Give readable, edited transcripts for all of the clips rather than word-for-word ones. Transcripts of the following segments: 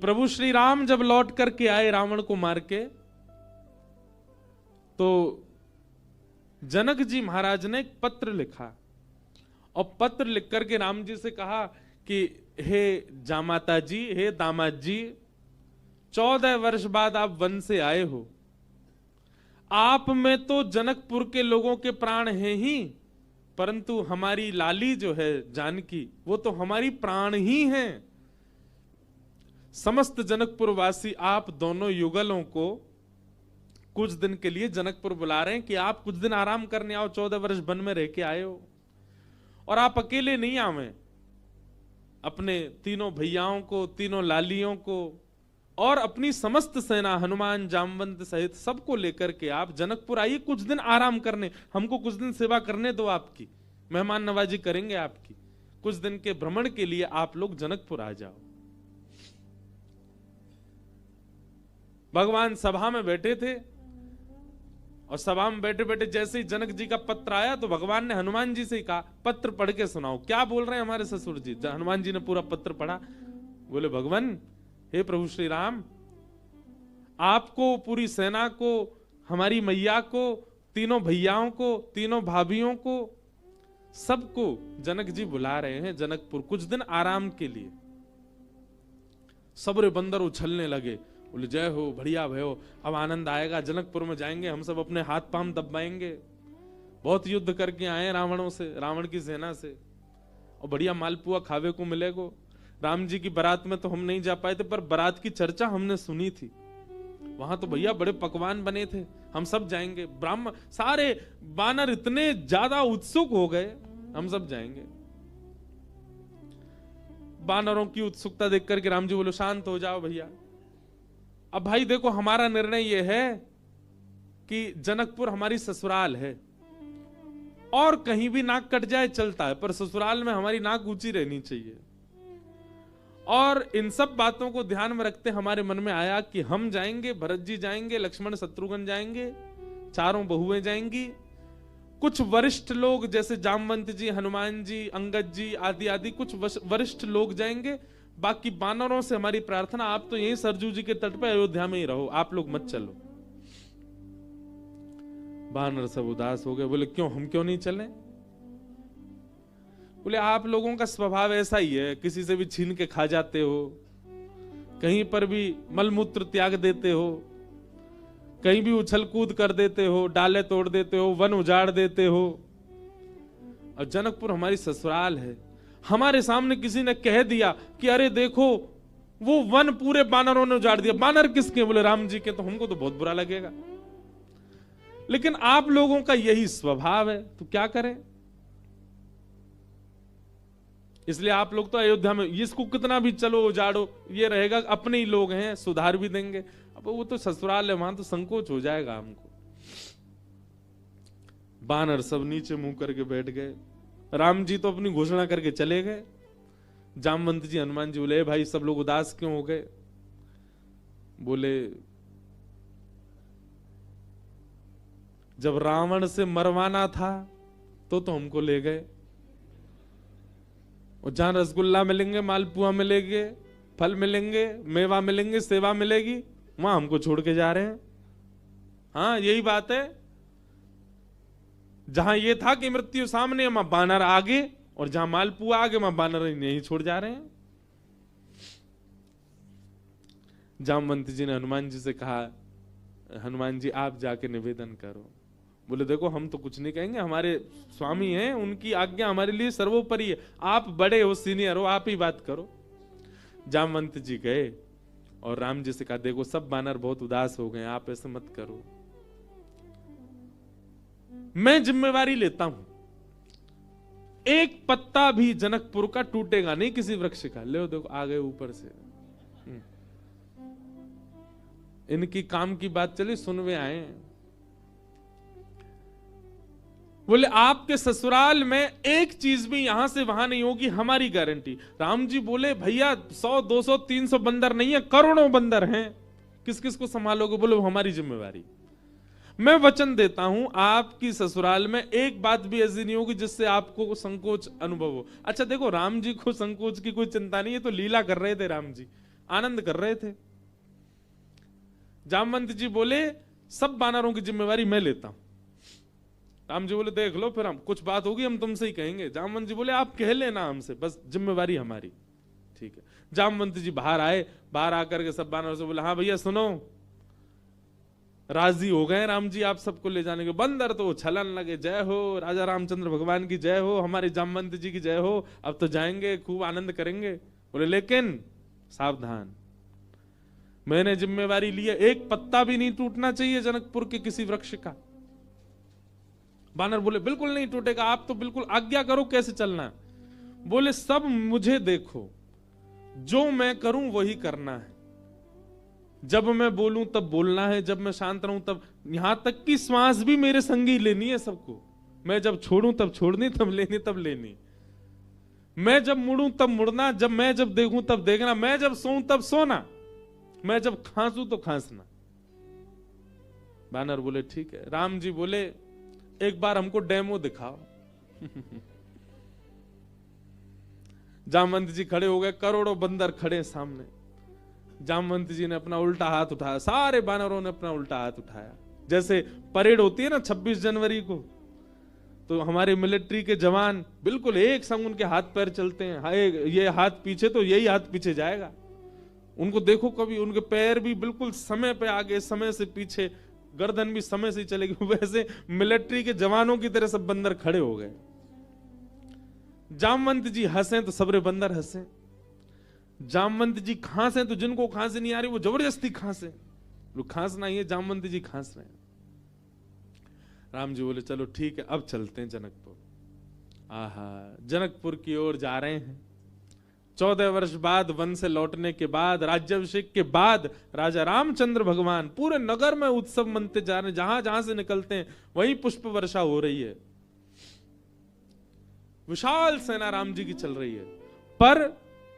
प्रभु श्री राम जब लौट करके आए रावण को मार के, तो जनक जी महाराज ने एक पत्र लिखा और पत्र लिख करके राम जी से कहा कि हे जामाता जी, हे दामाद जी, 14 वर्ष बाद आप वन से आए हो। आप में तो जनकपुर के लोगों के प्राण हैं ही, परंतु हमारी लाली जो है जानकी, वो तो हमारी प्राण ही हैं। समस्त जनकपुर वासी आप दोनों युगलों को कुछ दिन के लिए जनकपुर बुला रहे हैं कि आप कुछ दिन आराम करने आओ, 14 वर्ष वन में रह के आए हो। और आप अकेले नहीं आवे, अपने तीनों भैयाओं को, तीनों लालियों को और अपनी समस्त सेना हनुमान जामवंत सहित सबको लेकर के आप जनकपुर आइए, कुछ दिन आराम करने, हमको कुछ दिन सेवा करने दो, आपकी मेहमान नवाजी करेंगे आपकी। कुछ दिन के भ्रमण के लिए आप लोग जनकपुर आ जाओ। भगवान सभा में बैठे थे और सभा में बैठे बैठे जैसे ही जनक जी का पत्र आया तो भगवान ने हनुमान जी से ही कहा, पत्र पढ़ के सुनाओ, क्या बोल रहे हैं हमारे ससुर जी। हनुमान जी ने पूरा पत्र पढ़ा। बोले, भगवान, हे प्रभु श्री राम, आपको, पूरी सेना को, हमारी मैया को, तीनों भैयाओं को, तीनों भाभियों को, सबको जनक जी बुला रहे हैं जनकपुर कुछ दिन आराम के लिए। सबरे बंदर उछलने लगे। बोले, जय हो, बढ़िया भयो, अब आनंद आएगा, जनकपुर में जाएंगे, हम सब अपने हाथ पांव दबाएंगे। बहुत युद्ध करके आए रावणों से, रावण की सेना से, और बढ़िया मालपुआ खावे को मिलेगा। राम जी की बारात में तो हम नहीं जा पाए थे, पर बारात की चर्चा हमने सुनी थी। वहां तो भैया बड़े पकवान बने थे, हम सब जाएंगे। ब्राह्मण सारे बानर इतने ज्यादा उत्सुक हो गए, हम सब जाएंगे। बानरों की उत्सुकता देख करके राम जी बोलो, शांत हो जाओ भैया। अब भाई देखो, हमारा निर्णय यह है कि जनकपुर हमारी ससुराल है, और कहीं भी नाक कट जाए चलता है, पर ससुराल में हमारी नाक ऊंची रहनी चाहिए। और इन सब बातों को ध्यान में रखते हमारे मन में आया कि हम जाएंगे, भरत जी जाएंगे, लक्ष्मण शत्रुघ्न जाएंगे, चारों बहुएं जाएंगी, कुछ वरिष्ठ लोग जैसे जामवंत जी, हनुमान जी, अंगद जी आदि आदि कुछ वरिष्ठ लोग जाएंगे। बाकी बानरों से हमारी प्रार्थना, आप तो यहीं सरजू जी के तट पे अयोध्या में ही रहो, आप लोग मत चलो। बानर सब उदास हो गए। बोले, क्यों, हम क्यों नहीं चलें? बोले, आप लोगों का स्वभाव ऐसा ही है, किसी से भी छीन के खा जाते हो, कहीं पर भी मलमूत्र त्याग देते हो, कहीं भी उछल कूद कर देते हो, डाले तोड़ देते हो, वन उजाड़ देते हो। और जनकपुर हमारी ससुराल है। हमारे सामने किसी ने कह दिया कि अरे देखो, वो वन पूरे बानरों ने उजाड़ दिया। बानर किसके? बोले, राम जी के। तो हमको तो बहुत बुरा लगेगा, लेकिन आप लोगों का यही स्वभाव है, तो क्या करें? इसलिए आप लोग तो अयोध्या में, इसको कितना भी चलो उजाड़ो, ये रहेगा अपने ही लोग हैं, सुधार भी देंगे। अब वो तो ससुराल है, वहां तो संकोच हो जाएगा हमको। बानर सब नीचे मुंह करके बैठ गए। राम जी तो अपनी घोषणा करके चले गए। जामवंत जी, हनुमान जी बोले, भाई सब लोग उदास क्यों हो गए? बोले, जब रावण से मरवाना था तो हमको ले गए, और जहां रसगुल्ला मिलेंगे, मालपुआ मिलेंगे, फल मिलेंगे, मेवा मिलेंगे, सेवा मिलेगी, वहां हमको छोड़ के जा रहे हैं। हाँ, यही बात है। जहां ये था कि मृत्यु सामने, वहां बानर आगे, और जहां मालपुआ आगे, वहां बानर नहीं छोड़ जा रहे हैं। जामवंत जी ने हनुमान जी से कहा, हनुमान जी आप जाके निवेदन करो। बोले, देखो हम तो कुछ नहीं कहेंगे, हमारे स्वामी हैं, उनकी आज्ञा हमारे लिए सर्वोपरि है। आप बड़े हो, सीनियर हो, आप ही बात करो। जामवंत जी गए और राम जी से कहा, देखो सब बानर बहुत उदास हो गए, आप ऐसे मत करो, मैं जिम्मेवारी लेता हूं, एक पत्ता भी जनकपुर का टूटेगा नहीं किसी वृक्ष का। ले देखो, आ गए ऊपर से। इनकी काम की बात चली, सुनवे आए। बोले, आपके ससुराल में एक चीज भी यहां से वहां नहीं होगी, हमारी गारंटी। राम जी बोले, भैया 100 200 300 बंदर नहीं है, करोड़ों बंदर हैं, किस किस को संभालोगे? बोले, वो हमारी जिम्मेवारी। मैं वचन देता हूं, आपकी ससुराल में एक बात भी ऐसी नहीं होगी जिससे आपको संकोच अनुभव हो। अच्छा देखो, राम जी को संकोच की कोई चिंता नहीं है, तो लीला कर रहे थे राम जी। आनंद कर रहे थे। जामवंत जी बोले सब बानरों की जिम्मेवारी मैं लेता हूं। राम जी बोले देख लो, फिर हम कुछ बात होगी हम तुमसे ही कहेंगे। जामवंत जी बोले आप कह लेना हमसे, बस जिम्मेवारी हमारी। ठीक है। जामवंत जी बाहर आए, बाहर आकर के सब बानरों से बोले हाँ भैया सुनो, राजी हो गए राम जी आप सबको ले जाने के। बंदर तो छलन लगे, जय हो राजा रामचंद्र भगवान की जय हो, हमारे जामवंत जी की जय हो, अब तो जाएंगे खूब आनंद करेंगे। बोले लेकिन सावधान, मैंने जिम्मेवारी ली है, एक पत्ता भी नहीं टूटना चाहिए जनकपुर के किसी वृक्ष का। बानर बोले बिल्कुल नहीं टूटेगा, आप तो बिल्कुल आज्ञा करो कैसे चलना है। बोले सब मुझे देखो, जो मैं करूं वही करना है, जब मैं बोलूं तब बोलना है, जब मैं शांत रहूं तब, यहां तक कि श्वास भी मेरे संगी लेनी है सबको। मैं जब छोड़ूं तब छोड़नी, तब लेनी तब लेनी, मैं जब मुड़ूं तब मुड़ना, मैं जब देखूं तब देखना, मैं जब सोऊं तब सोना, मैं जब खांसूं तो खांसना। बानर बोले ठीक है। राम जी बोले एक बार हमको डेमो दिखाओ। जामवंत जी खड़े हो गए, करोड़ों बंदर खड़े सामने। जामवंत जी ने अपना उल्टा हाथ उठाया, सारे बानरों ने अपना उल्टा हाथ उठाया। जैसे परेड होती है ना 26 जनवरी को, तो हमारे मिलिट्री के जवान बिल्कुल एक संग उनके हाथ पैर चलते हैं, ये हाथ पीछे तो यही हाथ पीछे जाएगा। उनको देखो कभी, उनके पैर भी बिल्कुल समय पे आगे, समय से पीछे, गर्दन भी समय से चलेगी। वैसे मिलिट्री के जवानों की तरह सब बंदर खड़े हो गए। जामवंत जी हंसे तो सबरे बंदर हंसे। जामवंत जी खांसे तो जिनको खांसी नहीं आ रही वो जबरदस्ती खांसे। खांसना ही है, जामवंत जी खांस रहे हैं। राम जी बोले चलो ठीक है, अब चलते हैं जनकपुर। आहा, जनकपुर की ओर जा रहे हैं। 14 वर्ष बाद वन से लौटने के बाद, राज्याभिषेक के बाद, राजा रामचंद्र भगवान पूरे नगर में उत्सव मनते जा रहे हैं। जहां जहां से निकलते हैं वहीं पुष्प वर्षा हो रही है, विशाल सेना राम जी की चल रही है। पर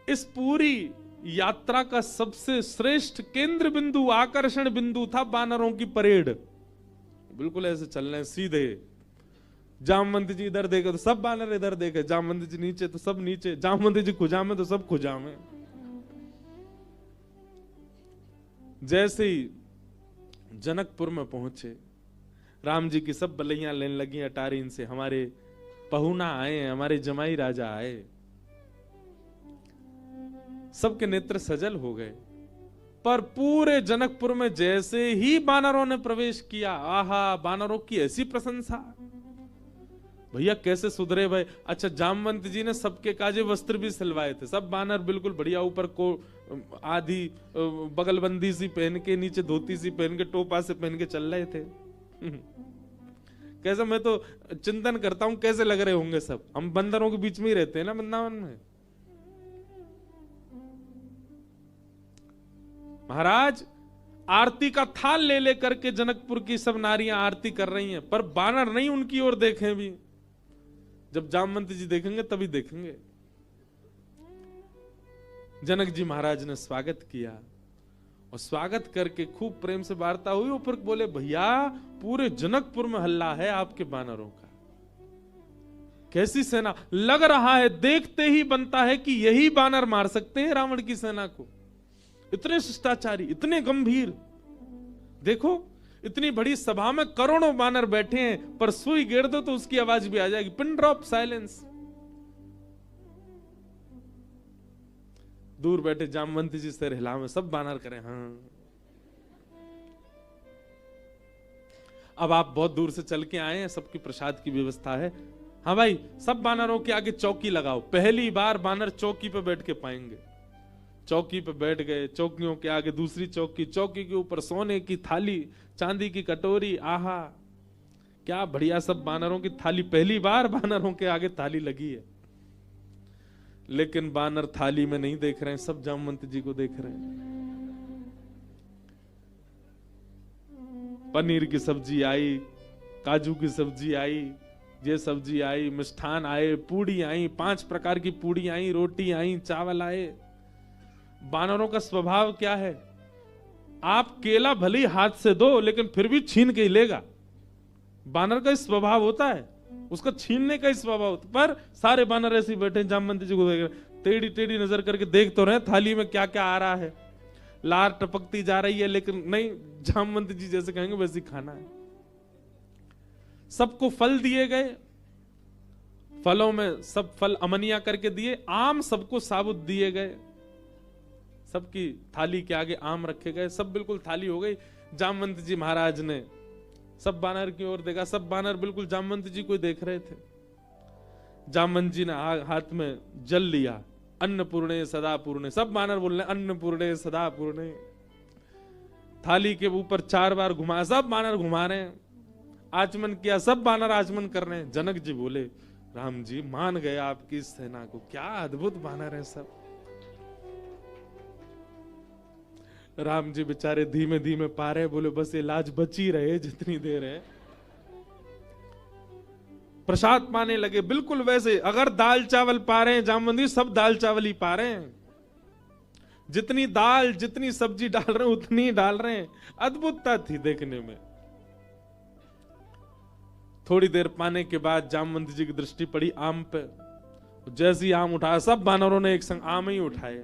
इस पूरी यात्रा का सबसे श्रेष्ठ केंद्र बिंदु, आकर्षण बिंदु था बानरों की परेड। बिल्कुल ऐसे चल रहे हैं सीधे। जामवंत जी इधर देखे तो सब बानर इधर देखे, जामवंत जी नीचे तो सब नीचे, जामवंत जी खुजा में तो सब खुजा में। जैसे ही जनकपुर में पहुंचे, राम जी की सब बलैयां लेने लगी अटारी इनसे, हमारे पहुना आए, हमारे जमाई राजा आए। सबके नेत्र सजल हो गए। पर पूरे जनकपुर में जैसे ही बानरों ने प्रवेश किया, आहा, बानरों की ऐसी प्रशंसा, भैया कैसे सुधरे भाई। अच्छा, जामवंत जी ने सबके काजे वस्त्र भी सिलवाए थे। सब बानर बिल्कुल बढ़िया, ऊपर को आधी बगलबंदी सी पहन के, नीचे धोती सी पहन के, टोपा से पहन के चल रहे थे। कैसे, मैं तो चिंतन करता हूं कैसे लग रहे होंगे सब। हम बंदरों के बीच में ही रहते हैं ना वृंदावन में। महाराज आरती का थाल ले लेकर के जनकपुर की सब नारियां आरती कर रही हैं, पर बानर नहीं उनकी ओर देखें भी। जब जामवंत जी देखेंगे तभी देखेंगे। जनक जी महाराज ने स्वागत किया, और स्वागत करके खूब प्रेम से वार्ता हुई। और फिर बोले भैया पूरे जनकपुर में हल्ला है आपके बानरों का, कैसी सेना। लग रहा है देखते ही बनता है कि यही बानर मार सकते हैं रावण की सेना को। इतने शिष्टाचारी, इतने गंभीर। देखो इतनी बड़ी सभा में करोड़ों बानर बैठे हैं, पर सुई गिर दो तो उसकी आवाज भी आ जाएगी। Pin drop silence. दूर बैठे जामवंत जी सिर हिलावे, सब बानर करें हाँ। अब आप बहुत दूर से चल के आए हैं, सबकी प्रसाद की व्यवस्था है। हाँ भाई, सब बानरों के आगे चौकी लगाओ। पहली बार बानर चौकी पे बैठ के पाएंगे। चौकी पे बैठ गए, चौकियों के आगे दूसरी चौकी, चौकी के ऊपर सोने की थाली, चांदी की कटोरी। आहा, क्या बढ़िया। सब बानरों की थाली, पहली बार बानरों के आगे थाली लगी है। लेकिन बानर थाली में नहीं देख रहे हैं, सब जामवंत जी को देख रहे हैं। पनीर की सब्जी आई, काजू की सब्जी आई, ये सब्जी आई, मिष्ठान आए, पूड़ी आई, 5 प्रकार की पूड़ी आई, रोटी आई, चावल आए। बानरों का स्वभाव क्या है, आप केला भले ही हाथ से दो लेकिन फिर भी छीन के ही लेगा। बानर का स्वभाव होता है, उसका छीनने का ही स्वभाव होता है। पर सारे बानर ऐसे बैठे जामवंत जी को देख रहे, टेढ़ी टेढ़ी नजर करके देख तो रहे थाली में क्या क्या आ रहा है। लार टपकती जा रही है, लेकिन नहीं, जामवंत जी जैसे कहेंगे वैसे ही खाना है। सबको फल दिए गए, फलों में सब फल अमनिया करके दिए, आम सबको साबुत दिए गए, सबकी थाली के आगे आम रखे गए, सब बिल्कुल थाली हो गई। जामवंत जी महाराज ने सब बानर की ओर देखा, सब बानर बिल्कुल जामवंत जी को देख रहे थे। जामवंत जी ने हाथ में जल लिया, अन्नपूर्णे सदा पूर्णे, सब बानर बोल रहे अन्नपूर्णे सदा पूर्णे। थाली के ऊपर 4 बार घुमाया, सब बानर घुमा रहे हैं। आचमन किया, सब बानर आचमन कर रहे हैं। जनक जी बोले, राम जी मान गए आपकी सेना को, क्या अद्भुत बानर है सब। राम जी बेचारे धीमे धीमे पा रहे, बोले बस ये लाज बची रहे जितनी देर है। प्रसाद पाने लगे, बिल्कुल वैसे अगर दाल चावल पा रहे हैं जामवंत जी, सब दाल चावल ही पा रहे हैं, जितनी दाल जितनी सब्जी डाल रहे हैं उतनी डाल रहे हैं। अद्भुतता थी देखने में। थोड़ी देर पाने के बाद जामवंत जी की दृष्टि पड़ी आम पे, जैसे ही आम उठाया, सब बानरों ने एक संग आम ही उठाए।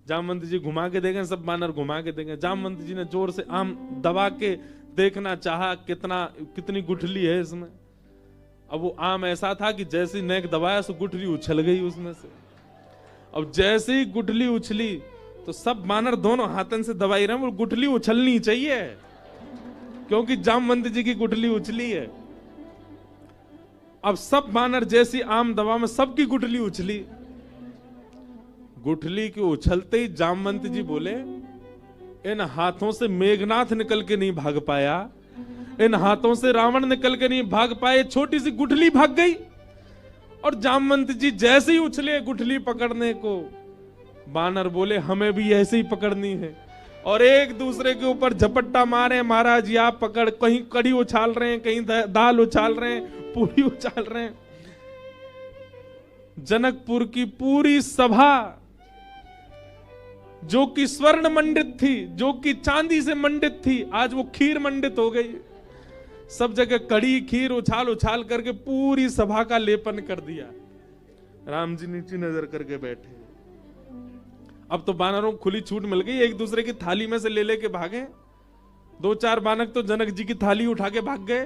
जामवंत जी घुमा के देखें, सब बानर घुमा के देखें। जामवंत जी ने जोर से आम दबा के देखना चाहा कितनी गुठली है इसमें। अब वो आम ऐसा था कि जैसे नेक दबाया सो गुठली उछल गई उसमें से। अब जैसे ही गुठली उछली तो सब बानर दोनों हाथन से दबाई रहे, वो गुठली उछलनी चाहिए क्योंकि जामवंत जी की गुठली उछली है। अब सब बानर जैसी आम दबा में सबकी गुठली उछली। गुठली के उछलते ही जामवंत जी बोले, इन हाथों से मेघनाथ निकल के नहीं भाग पाया, इन हाथों से रावण निकल के नहीं भाग पाए, छोटी सी गुठली भाग गई। और जामवंत जी जैसे ही उछले गुठली पकड़ने को, बानर बोले हमें भी ऐसे ही पकड़नी है, और एक दूसरे के ऊपर झपट्टा मारे। महाराज या पकड़, कहीं कड़ी उछाल रहे हैं, कहीं दाल उछाल रहे हैं, पूरी उछाल रहे हैं। जनकपुर की पूरी सभा जो कि स्वर्ण मंडित थी, जो कि चांदी से मंडित थी, आज वो खीर मंडित हो गई। सब जगह कड़ी खीर उछाल उछाल करके पूरी सभा का लेपन कर दिया। राम जी नीचे नजर करके बैठे। अब तो बानरों को खुली छूट मिल गई, एक दूसरे की थाली में से ले लेके भागे। 2-4 बानर तो जनक जी की थाली उठा के भाग गए।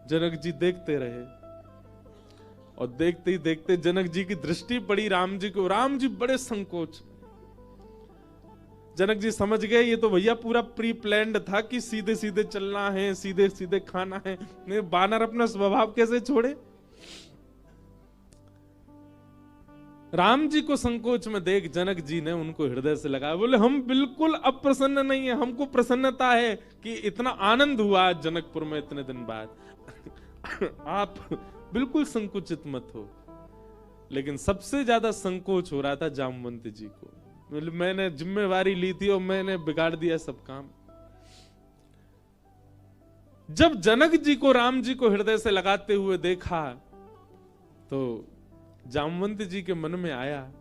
जनक जी देखते रहे और देखते ही देखते जनक जी की दृष्टि पड़ी राम जी को। राम जी बड़े संकोच। जनक जी समझ गए ये तो भैया पूरा प्री प्लान्ड था कि सीधे सीधे चलना है, सीधे सीधे खाना है। नहीं, बानर अपना स्वभाव कैसे छोड़े। राम जी को संकोच में देख जनक जी ने उनको हृदय से लगाया, बोले हम बिल्कुल अप्रसन्न नहीं है, हमको प्रसन्नता है कि इतना आनंद हुआ जनकपुर में इतने दिन बाद। आप बिल्कुल संकुचित मत हो। लेकिन सबसे ज्यादा संकोच हो रहा था जामवंत जी को। मैंने जिम्मेवारी ली थी और मैंने बिगाड़ दिया सब काम। जब जनक जी को राम जी को हृदय से लगाते हुए देखा तो जामवंत जी के मन में आया,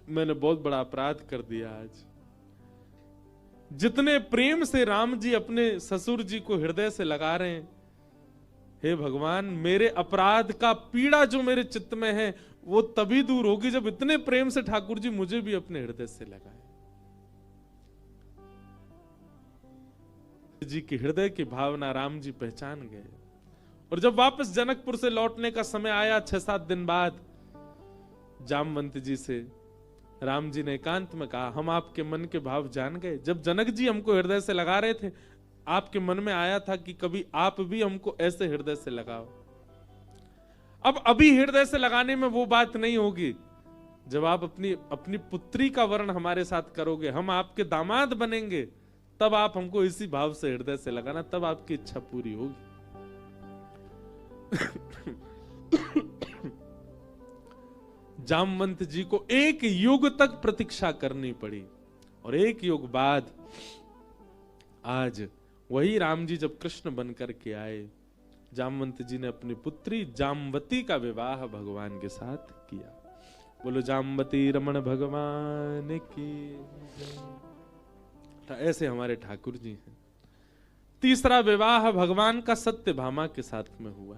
मैंने बहुत बड़ा अपराध कर दिया आज। जितने प्रेम से राम जी अपने ससुर जी को हृदय से लगा रहे हैं, हे भगवान, मेरे अपराध का पीड़ा जो मेरे चित्त में है वो तभी दूर होगी जब इतने प्रेम से ठाकुर जी मुझे भी अपने हृदय से लगाए। जी की हृदय की भावना राम जी पहचान गए। और जब वापस जनकपुर से लौटने का समय आया 6-7 दिन बाद, जामवंत जी से राम जी ने एकांत में कहा, हम आपके मन के भाव जान गए। जब जनक जी हमको हृदय से लगा रहे थे, आपके मन में आया था कि कभी आप भी हमको ऐसे हृदय से लगाओ। अब अभी हृदय से लगाने में वो बात नहीं होगी। जब आप अपनी पुत्री का वर्ण हमारे साथ करोगे, हम आपके दामाद बनेंगे, तब आप हमको इसी भाव से हृदय से लगाना, तब आपकी इच्छा पूरी होगी। जामवंत जी को 1 युग तक प्रतीक्षा करनी पड़ी। और 1 युग बाद आज वही राम जी जब कृष्ण बनकर के आए, जामवंत जी ने अपनी पुत्री जामवती का विवाह भगवान के साथ किया। बोलो जामवती रमण भगवान की। ऐसे हमारे ठाकुर जी हैं। तीसरा विवाह भगवान का सत्यभामा के साथ में हुआ।